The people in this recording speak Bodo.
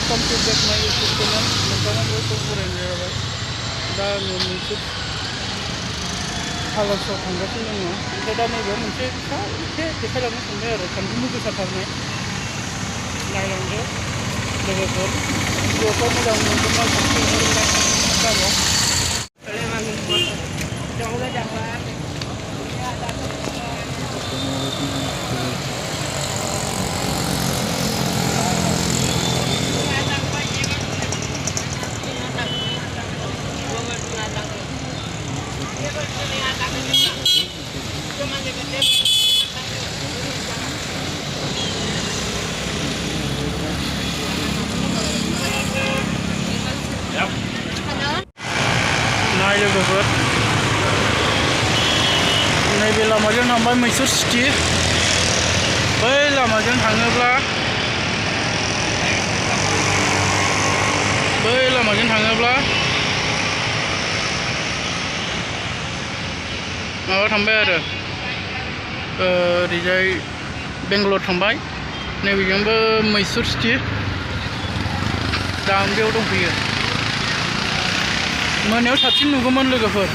वेलकम टू बैक माय यूट्यूब चैनल नोंथाङा बयबो बरायनाय जाबाय दा आङो मोनसे हालासाव थांगासिनो दङ ओमफ्राय दा नैबे मोनसे फिसा एसे देखायलांनो सानबाय आरो सानदुंबो गोसाथारनाय नायलांदो लोगोफोर भिडिअखौ मोजां मोनोब्ला नाय लोगोफोर नैबे लामाजों थांबाय मैसुर सिटि बै लामाजों थाङोब्ला माबा थांबाय आरो ओरैजाय बेंगालर थांबाय नैबेजोंबो मैसुर सिटि दा आं बेयाव दंफैयो मोनायाव साबसिन नुगौमोन लोगोफोर